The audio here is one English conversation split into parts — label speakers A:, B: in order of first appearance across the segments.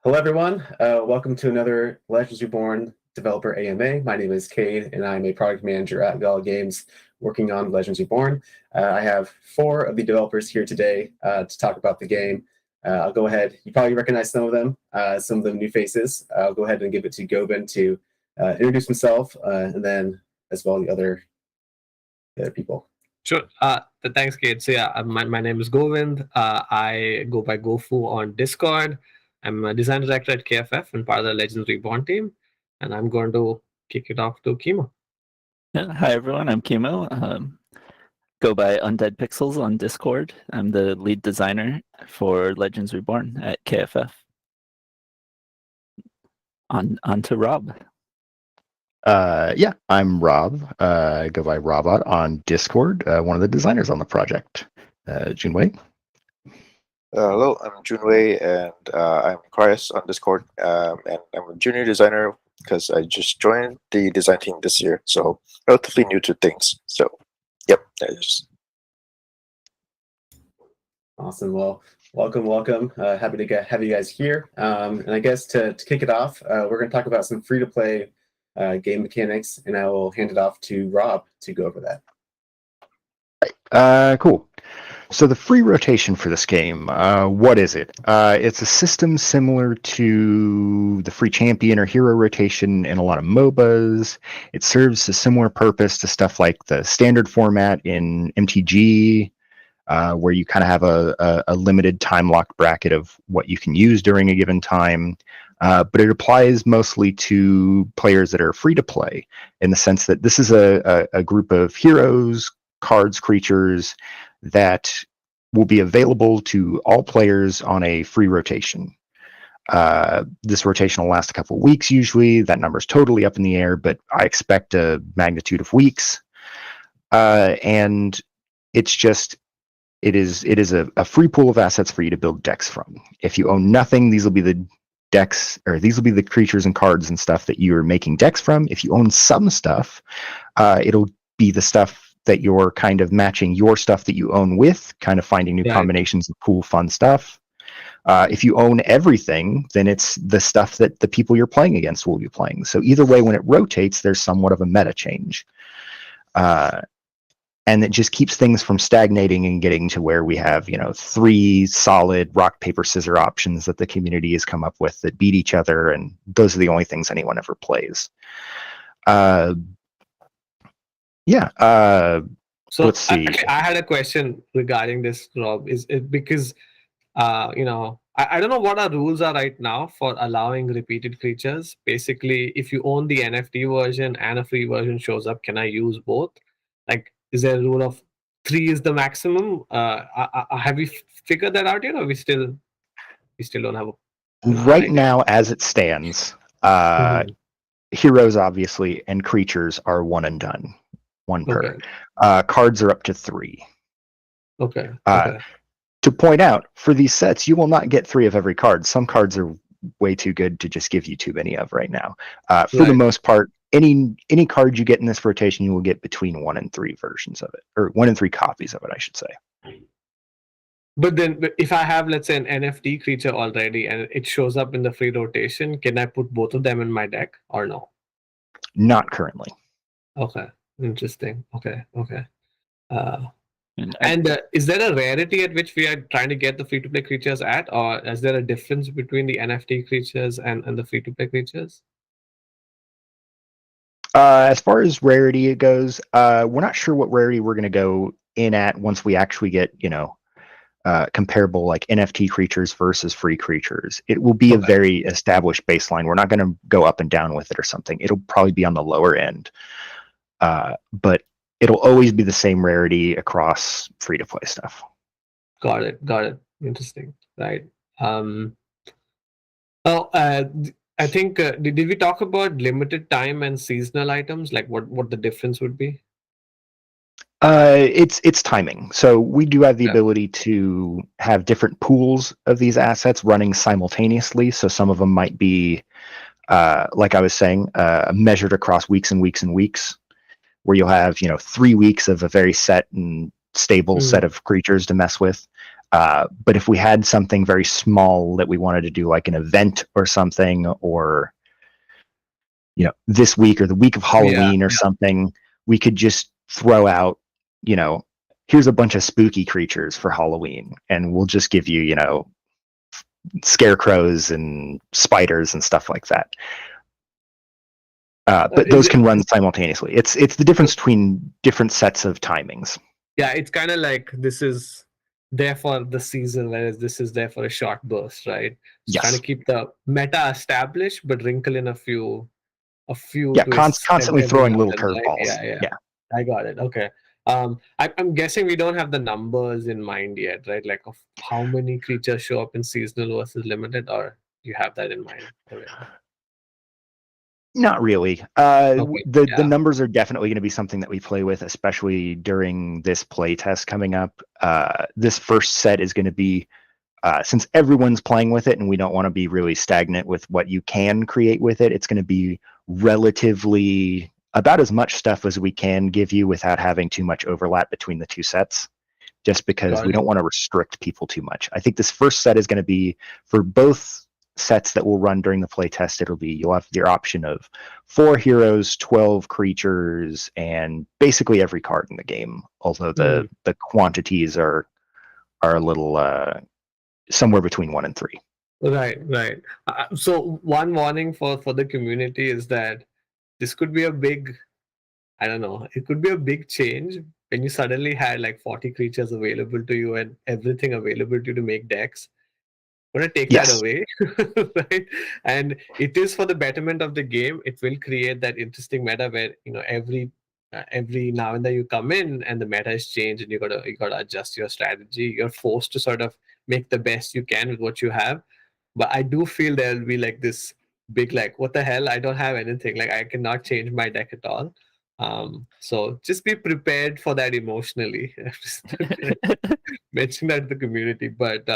A: Hello, everyone. Welcome to another Legends Reborn Developer AMA. My name is Cade, and I'm a product manager at Gala Games working on Legends Reborn. I have four of the developers here today to talk about the game. I'll go ahead. You probably recognize some of them new faces. I'll go ahead and give it to Govind to introduce himself, and then as well the other people.
B: Sure. Thanks, Kate. So yeah, my name is Govind. I go by Gofu on Discord. I'm a design director at KFF and part of the Legends Reborn team. And I'm going to kick it off to Kimo.
C: Yeah, hi everyone, I'm Kimo. Go by Undead Pixels on Discord. I'm the lead designer for Legends Reborn at KFF. On to Rob.
D: Yeah, I'm Rob. I go by Robot on Discord, one of the designers on the project. Junwei.
E: Hello, I'm Junwei, and I'm Chris on Discord, and I'm a junior designer because I just joined the design team this year, so relatively new to things. So, yep, that is.
A: Awesome. Well, welcome. Happy to have you guys here. And I guess to kick it off, we're going to talk about some free-to-play game mechanics, and I will hand it off to Rob to go over that.
D: Cool. So the free rotation for this game, what is it? It's a system similar to the free champion or hero rotation in a lot of MOBAs. It serves a similar purpose to stuff like the standard format in MTG, where you kind of have a limited time lock bracket of what you can use during a given time. But it applies mostly to players that are free to play, in the sense that this is a group of heroes, cards, creatures that will be available to all players on a free rotation. This rotation will last a couple of weeks usually. That number's totally up in the air, but I expect a magnitude of weeks. And it's just, it is a free pool of assets for you to build decks from. If you own nothing, these will be the decks, or these will be the creatures and cards and stuff that you're making decks from. If you own some stuff, it'll be the stuff that you're kind of matching your stuff that you own with, kind of finding new combinations of cool, fun stuff. If you own everything, then it's the stuff that the people you're playing against will be playing. So either way, when it rotates, there's somewhat of a meta change. And it just keeps things from stagnating and getting to where we have, three solid rock, paper, scissors options that the community has come up with that beat each other, and those are the only things anyone ever plays.
B: So
D: let's see.
B: I had a question regarding this, Rob. Is it because, I don't know what our rules are right now for allowing repeated creatures. Basically, if you own the NFT version and a free version shows up, can I use both? Like, is there a rule of 3 is the maximum? Have we figured that out yet, or we still don't have
D: Right now, as it stands, heroes obviously and creatures are one and done. One per. Cards are up to 3.
B: Okay.
D: To point out, for these sets, you will not get 3 of every card. Some cards are way too good to just give you too many of right now. For the most part, any card you get in this rotation, you will get between 1 and 3 versions of it, or 1 and 3 copies of it, I should say.
B: But then, if I have, let's say, an NFT creature already and it shows up in the free rotation, can I put both of them in my deck or no?
D: Not currently.
B: Okay. Interesting. Okay. And is there a rarity at which we are trying to get the free-to-play creatures at, or is there a difference between the NFT creatures and the free-to-play creatures?
D: As far as rarity it goes, we're not sure what rarity we're going to go in at once we actually get, comparable like NFT creatures versus free creatures. It will be a very established baseline. We're not going to go up and down with it or something. It'll probably be on the lower end. But it'll always be the same rarity across free-to-play stuff.
B: Got it. Interesting. Right. I think did we talk about limited time and seasonal items? Like what the difference would be?
D: It's timing. So we do have the ability to have different pools of these assets running simultaneously. So some of them might be, like I was saying, measured across weeks and weeks and weeks, where you'll have 3 weeks of a very set and stable set of creatures to mess with. But if we had something very small that we wanted to do, like an event or something, or this week or the week of Halloween or something, we could just throw out, here's a bunch of spooky creatures for Halloween, and we'll just give you, scarecrows and spiders and stuff like that. But those can run simultaneously. It's the difference between different sets of timings.
B: Yeah, it's kind of like this is there for the season, whereas this is there for a short burst, right?
D: Yes.
B: Trying to keep the meta established, but wrinkle in a few
D: Yeah,
B: twists
D: constantly
B: every
D: throwing
B: now
D: little
B: and then, right?
D: curveballs.
B: Yeah. I got it. Okay. I'm guessing we don't have the numbers in mind yet, right? Like of how many creatures show up in seasonal versus limited, or do you have that in mind already?
D: Not really.
B: Okay,
D: The numbers are definitely going to be something that we play with, especially during this play test coming up. This first set is going to be, since everyone's playing with it and we don't want to be really stagnant with what you can create with it, it's going to be relatively about as much stuff as we can give you without having too much overlap between the two sets, just because we don't want to restrict people too much. I think this first set is going to be for both sets that will run during the play test. You'll have your option of 4 heroes, 12 creatures, and basically every card in the game, although the quantities are a little somewhere between 1 and 3.
B: Right. So one warning for the community is that this could be a big, I don't know, it could be a big change when you suddenly had like 40 creatures available to you and everything available to you to make decks. I'm going to take that away, right? And it is for the betterment of the game. It will create that interesting meta where every now and then you come in and the meta has changed and you gotta adjust your strategy. You're forced to sort of make the best you can with what you have. But I do feel there will be like this big like, what the hell? I don't have anything. Like I cannot change my deck at all. So just be prepared for that emotionally. Mention that to the community. But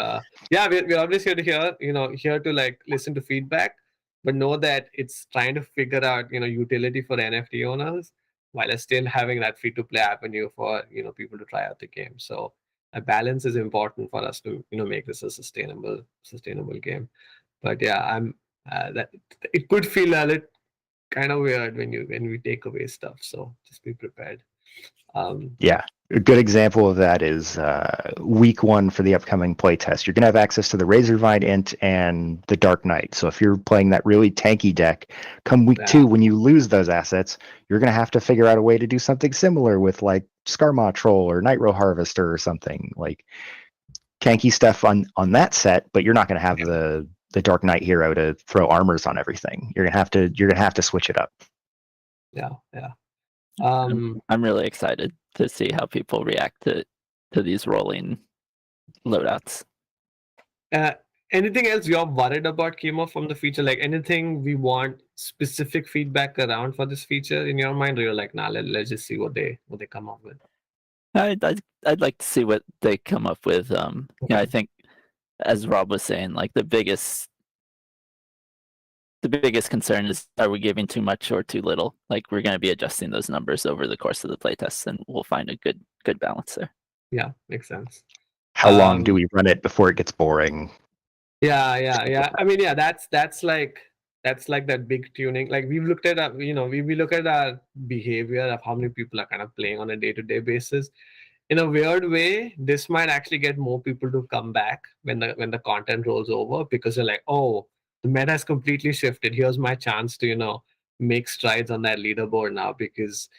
B: yeah, we're always here to like listen to feedback, but know that it's trying to figure out utility for NFT owners while still having that free to play avenue for people to try out the game. So a balance is important for us to make this a sustainable game. But yeah, I'm that it could feel a little kind of weird when we take away stuff. So just be prepared.
D: Yeah, a good example of that is week 1 for the upcoming playtest. You're going to have access to the Razorvine Int and the Dark Knight. So if you're playing that really tanky deck, come week 2, when you lose those assets, you're going to have to figure out a way to do something similar with like Skarmaw Troll or Nitro Harvester or something like tanky stuff on that set. But you're not going to have the Dark Knight hero to throw armors on everything. You're gonna have to switch it up.
B: Yeah.
C: I'm really excited to see how people react to these rolling loadouts.
B: Anything else you're worried about, Kimo, from the feature? Like anything we want specific feedback around for this feature in your mind, or you're like, nah, let's just see what they come up with.
C: I'd like to see what they come up with. Yeah, I think as Rob was saying, like the biggest concern is, are we giving too much or too little? Like we're going to be adjusting those numbers over the course of the playtest, and we'll find a good balance there.
B: Yeah, makes sense.
D: How long do we run it before it gets boring?
B: Yeah. I mean, yeah, that's like that big tuning. Like we look at our behavior of how many people are kind of playing on a day-to-day basis. In a weird way, this might actually get more people to come back when the content rolls over, because they're like, oh, the meta has completely shifted. Here's my chance to make strides on that leaderboard now, because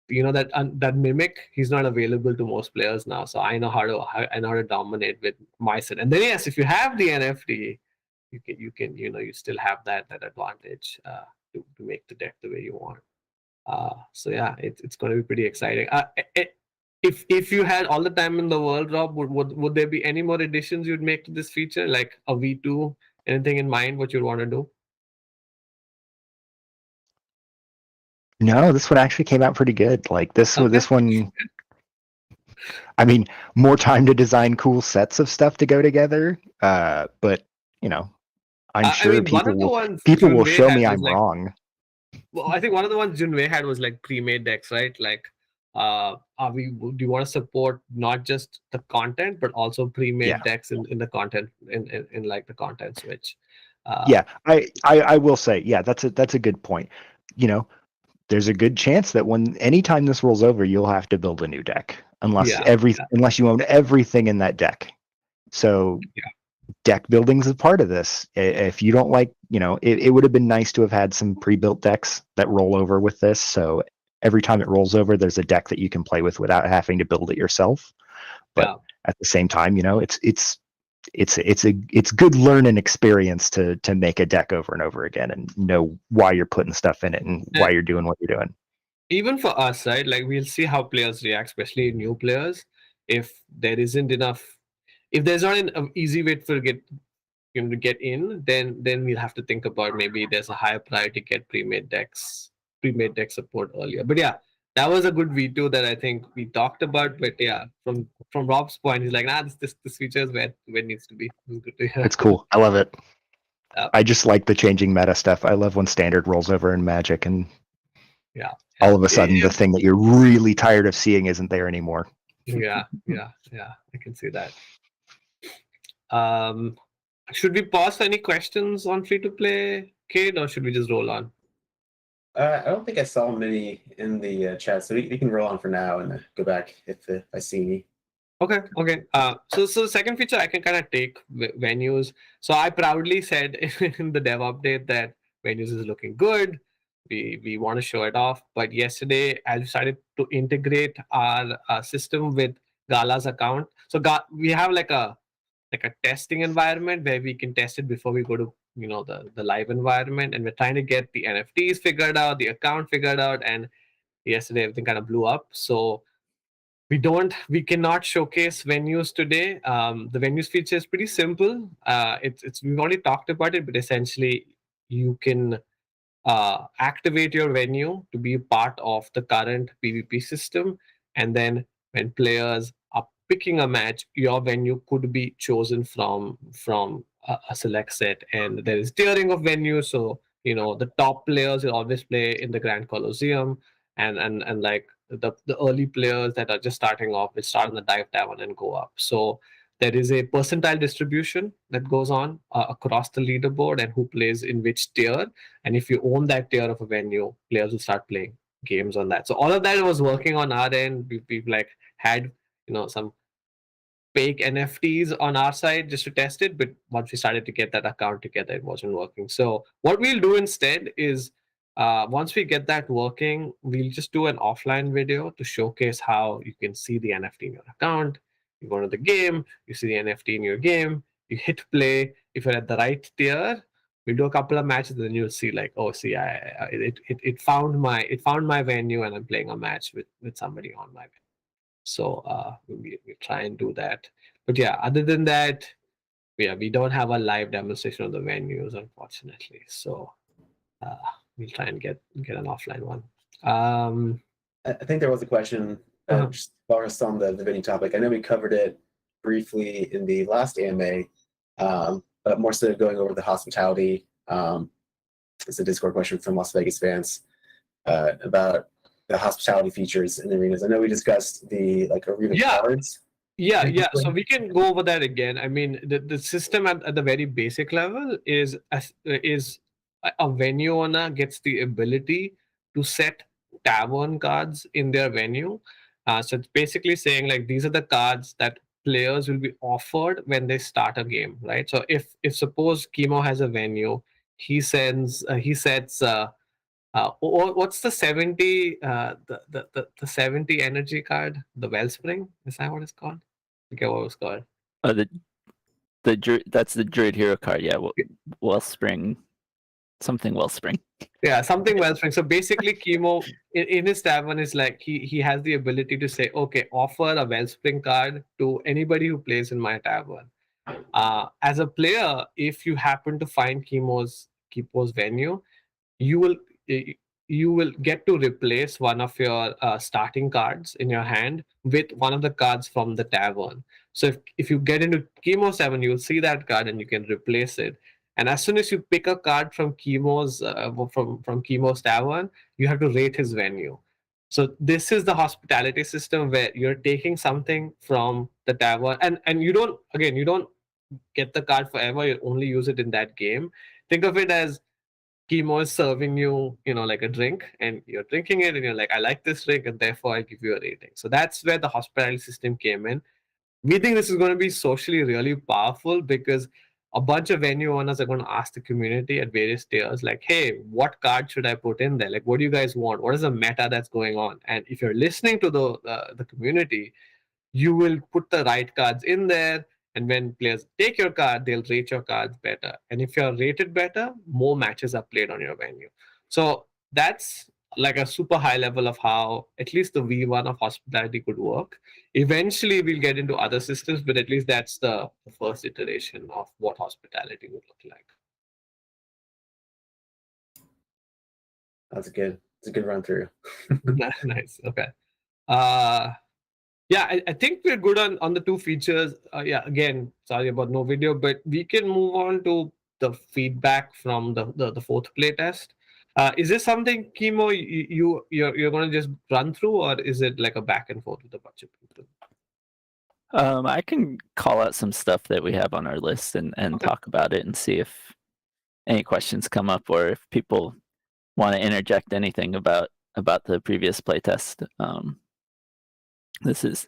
B: that mimic, he's not available to most players now. So I know how to dominate with my set. And then yes, if you have the NFT, you still have that advantage to make the deck the way you want. So yeah, it's going to be pretty exciting. If you had all the time in the world, Rob, would there be any more additions you'd make to this feature, like a V2? Anything in mind what you'd want to do?
D: No, this one actually came out pretty good. Like this one, I mean, more time to design cool sets of stuff to go together. But I'm sure people will show me I'm wrong.
B: Well, I think one of the ones Junwei had was like pre-made decks, right? Like do you want to support not just the content but also pre-made
D: Yeah.
B: decks in the content in like the content switch?
D: Yeah, I will say, yeah, that's a good point. You know, there's a good chance that anytime this rolls over, you'll have to build a new deck unless
B: Yeah,
D: unless you own everything in that deck. So
B: Yeah.
D: deck building is a part of this. If you don't like, it would have been nice to have had some pre-built decks that roll over with this. So every time it rolls over, there's a deck that you can play with without having to build it yourself. But
B: Yeah.
D: at the same time, it's good learning experience to make a deck over and over again and know why you're putting stuff in it and why you're doing what you're doing.
B: Even for us, right? Like we'll see how players react, especially new players. If there isn't enough, if there's not an easy way to get in, then we'll have to think about maybe there's a higher priority get pre-made deck support earlier. But yeah, that was a good V2 that I think we talked about. But yeah, from Rob's point, he's like, nah, this feature is where it needs to be. It's good to hear.
D: It's cool. I love it.
B: Yeah.
D: I just like the changing meta stuff. I love when standard rolls over in Magic and
B: Yeah.
D: all of a sudden the thing that you're really tired of seeing isn't there anymore.
B: Yeah. I can see that. Should we pause for any questions on free to play, Kate, or should we just roll on?
A: I don't think I saw many in the chat, so we can roll on for now and go back if I see any.
B: Okay. So the second feature I can kind of take venues. So I proudly said in the dev update that venues is looking good. We want to show it off. But yesterday, I decided to integrate our system with Gala's account. So we have like a testing environment where we can test it before we go to the live environment, and we're trying to get the NFTs figured out, the account figured out, and yesterday everything kind of blew up. So we cannot showcase venues today. The venues feature is pretty simple. It's we've already talked about it, but essentially you can activate your venue to be part of the current PvP system, and then when players are picking a match, your venue could be chosen from a select set, and there is tiering of venues. So the top players will always play in the Grand Colosseum, and like the early players that are just starting off will start in the dive tavern and go up. So there is a percentile distribution that goes on across the leaderboard and who plays in which tier. And if you own that tier of a venue, players will start playing games on that. So all of that was working on our end. We've like had some fake NFTs on our side just to test it, but once we started to get that account together, it wasn't working. So what we'll do instead is once we get that working, we'll just do an offline video to showcase how you can see the NFT in your account. You go to the game, you see the NFT in your game, you hit play. If you're at the right tier, we'll do a couple of matches, and then you'll see like, oh, see, it found my venue, and I'm playing a match with somebody on my venue. So we try and do that. But yeah, other than that, we don't have a live demonstration of the venues, unfortunately. So we'll try and get an offline one.
A: I think there was a question just while we're still on the venue topic. I know we covered it briefly in the last AMA, but more so going over the hospitality. It's a Discord question from Las Vegas fans about the hospitality features in the arenas. I know we discussed the arena cards.
B: Yeah. So we can go over that again. I mean, the system at the very basic level is a venue owner gets the ability to set tavern cards in their venue. So it's basically saying like these are the cards that players will be offered when they start a game, right? So if suppose Chemo has a venue, he sets what's the 70 the 70 energy card, the Wellspring, is that what it's called? I forget what it was called.
C: That's the Druid Hero card. Yeah, Wellspring, something Wellspring.
B: Yeah, something Wellspring. So basically, Chemo in his tavern is like he has the ability to say, okay, offer a Wellspring card to anybody who plays in my tavern. As a player, if you happen to find Chemo's venue, you will get to replace one of your starting cards in your hand with one of the cards from the tavern. So if you get into Chemo 7, you'll see that card and you can replace it. And as soon as you pick a card from Chemo's from Chemo's tavern, you have to rate his venue. So this is the hospitality system where you're taking something from the tavern, and you don't get the card forever. You only use it in that game. Think of it as Chemo is serving you, like a drink, and you're drinking it, and you're like, I like this drink, and therefore I give you a rating. So that's where the hospitality system came in. We think this is going to be socially really powerful because a bunch of venue owners are going to ask the community at various tiers, like, hey, what card should I put in there? Like, what do you guys want? What is the meta that's going on? And if you're listening to the community, you will put the right cards in there. And when players take your card, they'll rate your cards better. And if you're rated better, more matches are played on your venue. So that's like a super high level of how at least the V1 of hospitality could work. Eventually, we'll get into other systems, but at least that's the first iteration of what hospitality would look like.
A: That's good. It's a good run through.
B: Nice. Okay. Yeah, I think we're good on the two features. Yeah, again, sorry about no video, but we can move on to the feedback from the fourth playtest. Is this something, Chemo, you're going to just run through, or is it like a back and forth with a bunch of people?
C: I can call out some stuff that we have on our list and
B: Okay.
C: talk about it and see if any questions come up or if people want to interject anything about the previous playtest. This is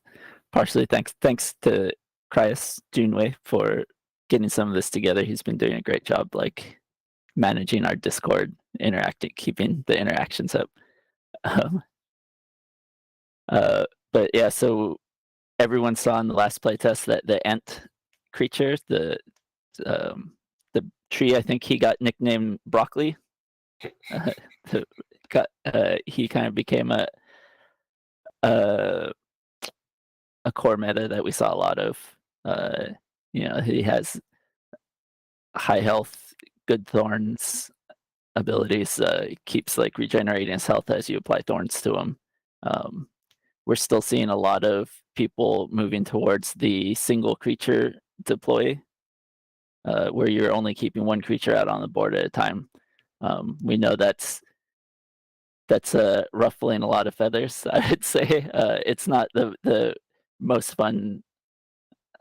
C: partially thanks to Cryas Junwei for getting some of this together. He's been doing a great job, like managing our Discord, keeping the interactions up. But yeah, so everyone saw in the last playtest that the Ent creature, the tree, I think he got nicknamed Broccoli. He kind of became a core meta that we saw a lot of. He has high health, good thorns abilities. Keeps like regenerating his health as you apply thorns to him. We're still seeing a lot of people moving towards the single creature deploy, where you're only keeping one creature out on the board at a time. We know that's ruffling a lot of feathers, I would say. It's not the most fun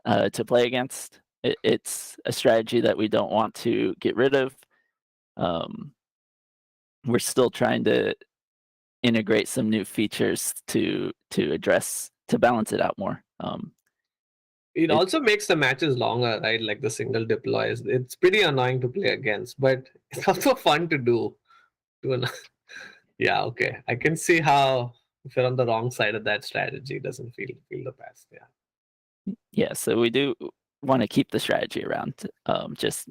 C: to play against. It's a strategy that we don't want to get rid of. We're still trying to integrate some new features to balance it out more.
B: It also makes the matches longer, right? Like the single deploys. It's pretty annoying to play against, but it's also fun to do. Yeah, okay. I can see how if you're on the wrong side of that strategy, it doesn't feel the best. Yeah.
C: Yeah, so we do want to keep the strategy around, just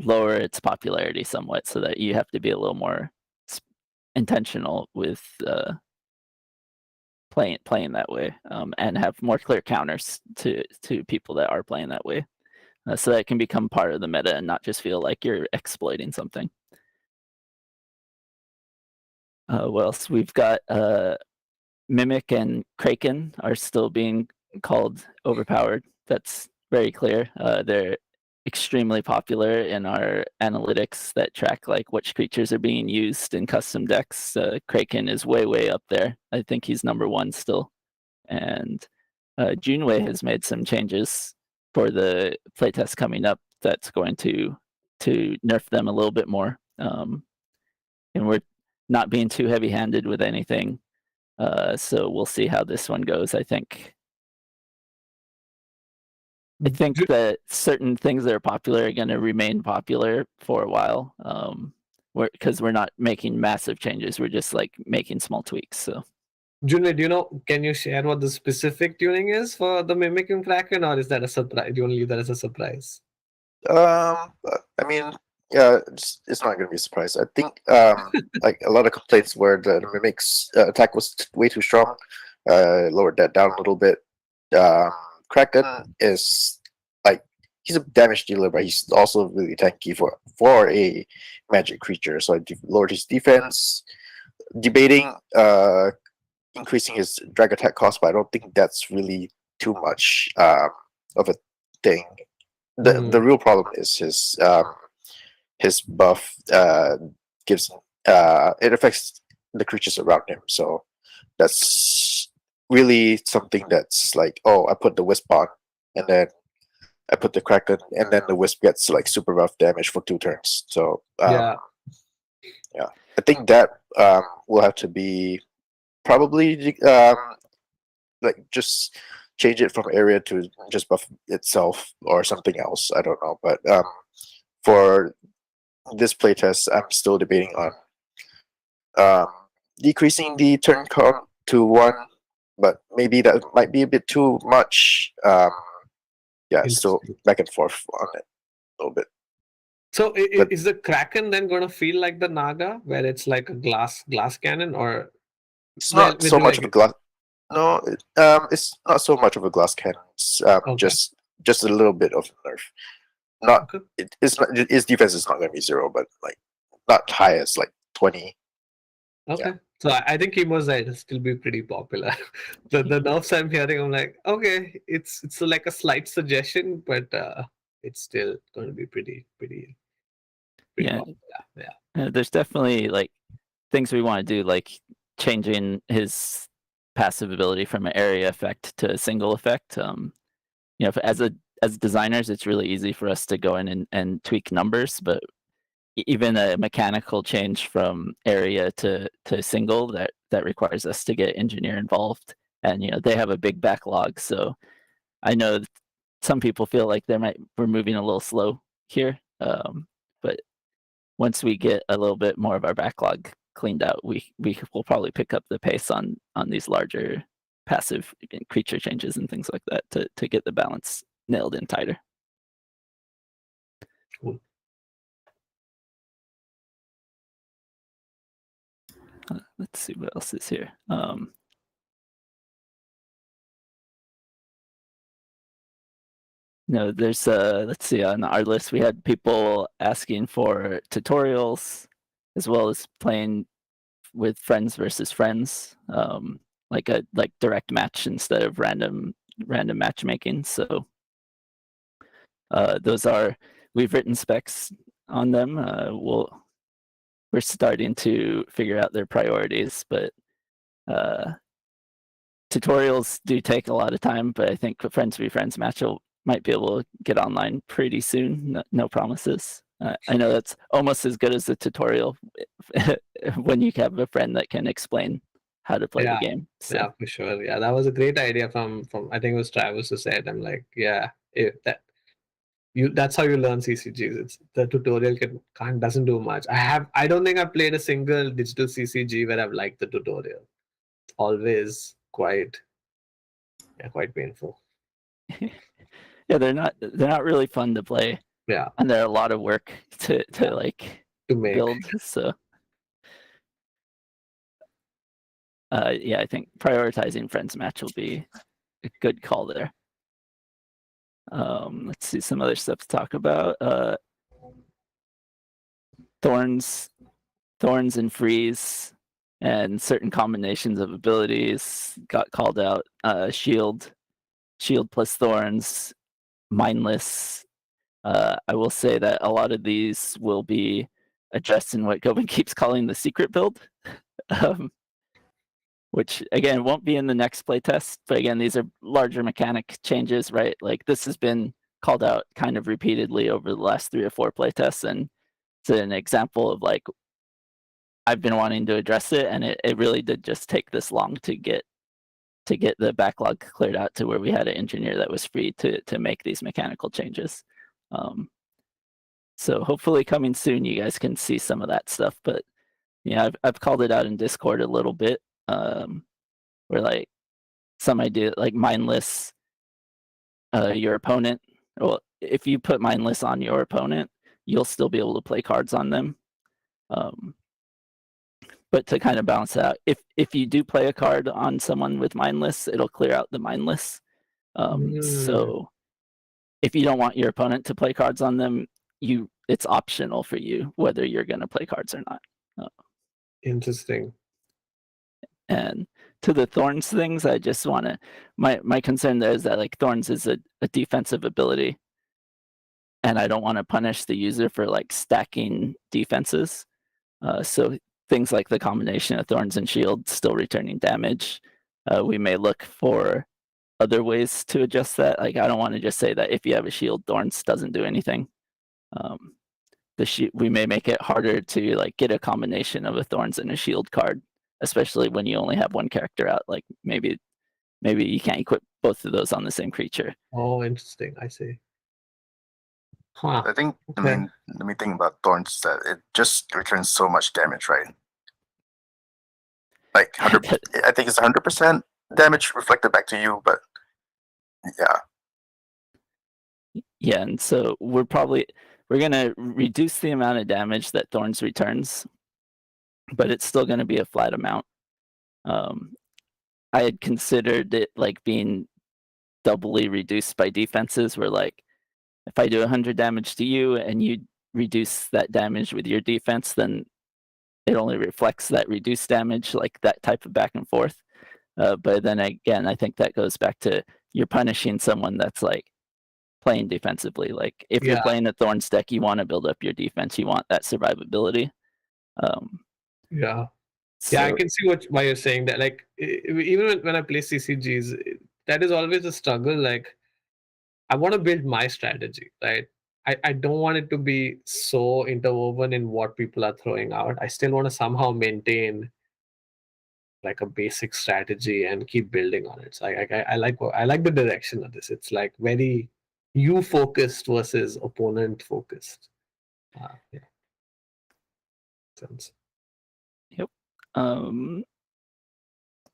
C: lower its popularity somewhat, so that you have to be a little more intentional with playing that way, and have more clear counters to people that are playing that way, so that it can become part of the meta and not just feel like you're exploiting something. What else? We've got Mimic and Kraken are still being called overpowered. That's very clear. They're extremely popular in our analytics that track like which creatures are being used in custom decks. Kraken is way up there. I think he's number one still. And Junwei has made some changes for the playtest coming up that's going to nerf them a little bit more. And we're not being too heavy-handed with anything. So we'll see how this one goes. I think that certain things that are popular are going to remain popular for a while, because we're not making massive changes. We're just like making small tweaks. So,
B: Junwei, can you share what the specific tuning is for the Mimic and Kraken, or is that a surprise? Do you want to leave that as a surprise?
E: I mean, yeah, it's not going to be a surprise. I think like a lot of complaints where the Mimic's attack was way too strong. Lowered that down a little bit. Kraken is like, he's a damage dealer, but he's also really tanky for a magic creature. So I lowered his defense, debating increasing his drag attack cost, but I don't think that's really too much of a thing. The real problem is his buff gives it affects the creatures around him. So that's really something that's like, oh, I put the wisp on, and then I put the Kraken, and then the wisp gets like super rough damage for 2 turns. So
B: Yeah.
E: yeah, I think that will have to be probably like just change it from area to just buff itself or something else. I don't know, but for this playtest, I'm still debating on decreasing the turn count to 1, but maybe that might be a bit too much. Yeah, still
B: Interesting.
E: back and forth on it a little bit.
B: So
E: But-
B: is the Kraken then going to feel like the Naga, where it's like a glass cannon, or
E: It's
B: where
E: not
B: do
E: so
B: you
E: much
B: like
E: of a
B: it?
E: glass. No, it's not so much of a glass cannon. It's
B: Okay.
E: just a little bit of nerf. Not
B: Okay.
E: it's not, his defense is not going to be 0, but like not high as like 20.
B: Okay. So I think Chemosite will still be pretty popular. The nerfs I'm hearing, I'm like, okay, it's like a slight suggestion, but it's still going to be pretty
C: Yeah.
B: popular. Yeah.
C: There's definitely like things we want to do, like changing his passive ability from an area effect to a single effect. As designers, it's really easy for us to go in and tweak numbers, but even a mechanical change from area to single, that requires us to get engineer involved, and they have a big backlog. So I know some people feel like we're moving a little slow here, but once we get a little bit more of our backlog cleaned out, we will probably pick up the pace on these larger passive creature changes and things like that to get the balance nailed in tighter.
B: Cool.
C: Let's see what else is here. No, there's let's see, on our list we had people asking for tutorials as well as playing with friends versus friends, like direct match instead of random matchmaking. So we've written specs on them. We're starting to figure out their priorities, but tutorials do take a lot of time. But I think the friends v friends match might be able to get online pretty soon. No promises. I know that's almost as good as the tutorial when you have a friend that can explain how to play the game. So.
B: Yeah, for sure. Yeah, that was a great idea from I think it was Travis who said. I'm like, yeah, that's how you learn CCGs. It's the tutorial doesn't do much. I don't think I've played a single digital CCG where I've liked the tutorial. It's always quite painful.
C: Yeah, they're not really fun to play.
B: Yeah,
C: and they're a lot of work to
B: make.
C: build. So yeah, I think prioritizing friends match will be a good call there. Let's see some other stuff to talk about. Thorns and freeze and certain combinations of abilities got called out. Shield plus thorns, mindless. I will say that a lot of these will be addressed in what Gobin keeps calling the secret build, which again won't be in the next playtest. But again, these are larger mechanic changes, right? Like this has been called out kind of repeatedly over the last 3 or 4 playtests, and it's an example of like I've been wanting to address it, and it really did just take this long to get the backlog cleared out to where we had an engineer that was free to make these mechanical changes. So hopefully coming soon, you guys can see some of that stuff. But yeah, I've called it out in Discord a little bit. Where like some idea like mindless, your opponent. Well, if you put mindless on your opponent, you'll still be able to play cards on them. But to kind of balance out, if you do play a card on someone with mindless, it'll clear out the mindless. So if you don't want your opponent to play cards on them, it's optional for you whether you're going to play cards or not.
B: Interesting.
C: And to the thorns things, I just want to my concern there is that like thorns is a defensive ability, and I don't want to punish the user for like stacking defenses. So things like the combination of Thorns and Shield still returning damage. We may look for other ways to adjust that. Like, I don't want to just say that if you have a Shield, Thorns doesn't do anything. We may make it harder to like get a combination of a Thorns and a Shield card, especially when you only have one character out. Like maybe you can't equip both of those on the same creature.
B: Oh, interesting. I see. Huh.
F: I think
B: Okay.
F: the main thing about Thorns is that it just returns so much damage, right? Like 100, I think it's 100% damage reflected back to you, but yeah.
C: Yeah, and so we're gonna reduce the amount of damage that Thorns returns, but it's still gonna be a flat amount. I had considered it like being doubly reduced by defenses, where like if I do 100 damage to you and you reduce that damage with your defense, then it only reflects that reduced damage, like that type of back and forth. But then again, I think that goes back to you're punishing someone that's like playing defensively. Like if you're playing a Thorns deck, you want to build up your defense. You want that survivability.
B: Yeah.
C: So,
B: Yeah, I can see why you're saying that. Like even when I play CCGs, that is always a struggle. Like I want to build my strategy, right? I don't want it to be so interwoven in what people are throwing out. I still want to somehow maintain like a basic strategy and keep building on it. So I like the direction of this. It's like very you focused versus opponent focused. Yeah. Sense.
C: yep.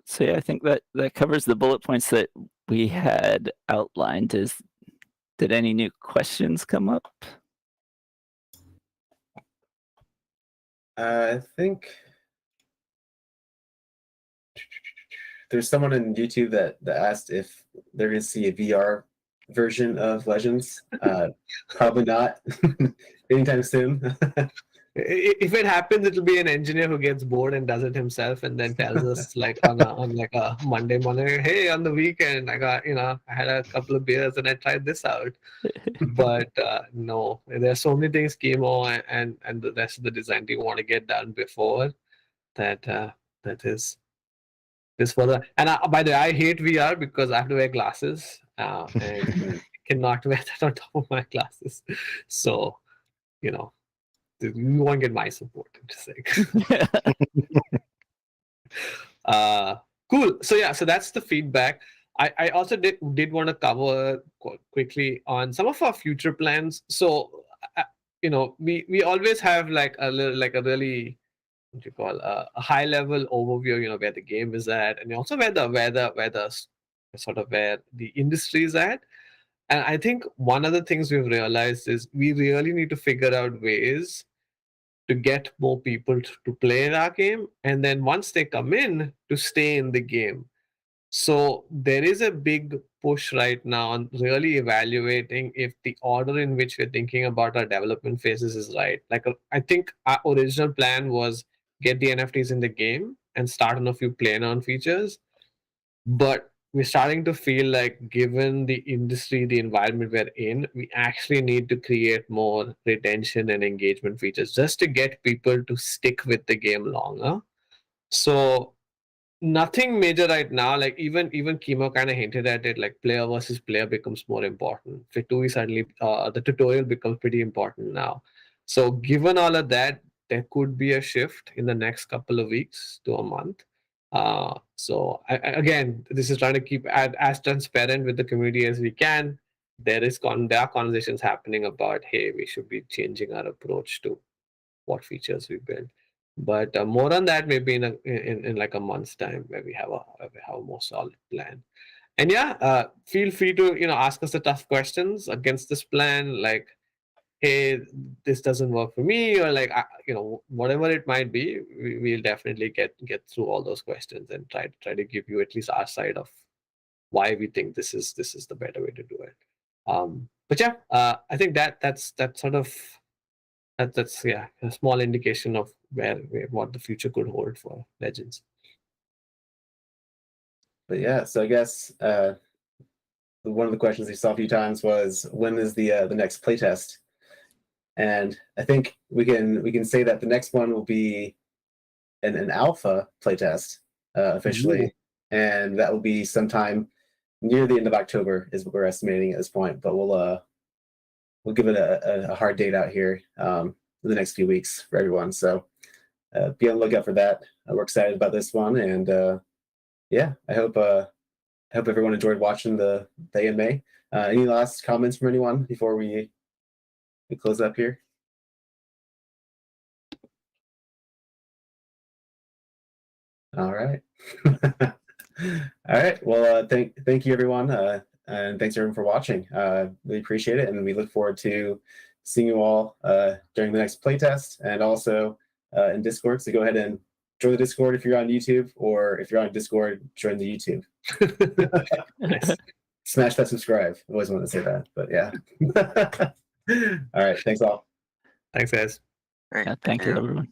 C: So yeah, I think that covers the bullet points that we had outlined. Did any new questions come up?
A: I think there's someone on YouTube that asked if they're going to see a VR version of Legends. Probably not anytime soon.
B: If it happens, it'll be an engineer who gets bored and does it himself, and then tells us like on like a Monday morning, hey, on the weekend I had a couple of beers and I tried this out. But no, there's so many things chemo and the rest of the design team want to get done before that. That is this further. And by the way, I hate VR because I have to wear glasses and cannot wear that on top of my glasses. So you won't get my support. I'm just saying. Cool. So yeah, so that's the feedback. I also did want to cover quickly on some of our future plans. So we always have like a really what you call a high level overview, where the game is at, and also where the sort of where the industry is at. And I think one of the things we've realized is we really need to figure out ways to get more people to play in our game, and then once they come in, to stay in the game. So there is a big push right now on really evaluating if the order in which we're thinking about our development phases is right. Like I think our original plan was get the NFTs in the game and start on a few play-on features, but we're starting to feel like, given the industry, the environment we're in, we actually need to create more retention and engagement features just to get people to stick with the game longer. So nothing major right now. Like even Chemo kind of hinted at it, like player versus player becomes more important. Fitui suddenly the tutorial becomes pretty important now. So given all of that, there could be a shift in the next couple of weeks to a month. So again, this is trying to keep as transparent with the community as we can. There are conversations happening about, hey, we should be changing our approach to what features we build. But more on that maybe in like a month's time, where we have a more solid plan. And yeah, feel free to ask us the tough questions against this plan, like, hey, this doesn't work for me, or like whatever it might be. We'll definitely get through all those questions and try to give you at least our side of why we think this is the better way to do it. But yeah, I think that's sort of that's a small indication of where what the future could hold for Legends.
A: But yeah, so I guess one of the questions we saw a few times was, when is the next playtest? And I think we can say that the next one will be an alpha playtest officially, and that will be sometime near the end of October is what we're estimating at this point. But we'll give it a hard date out here in the next few weeks for everyone. So be on the lookout for that. We're excited about this one, and yeah, I hope everyone enjoyed watching the AMA. Any last comments from anyone before we close up here? All right. All right. Well, thank you everyone, and thanks everyone for watching. Really appreciate it, and we look forward to seeing you all during the next playtest, and also in Discord. So go ahead and join the Discord if you're on YouTube, or if you're on Discord, join the YouTube.
B: Nice.
A: Smash that subscribe. I always wanted to say that, but yeah. All right. Thanks all.
B: Thanks, guys.
F: Great,
C: Yeah, thank you, everyone.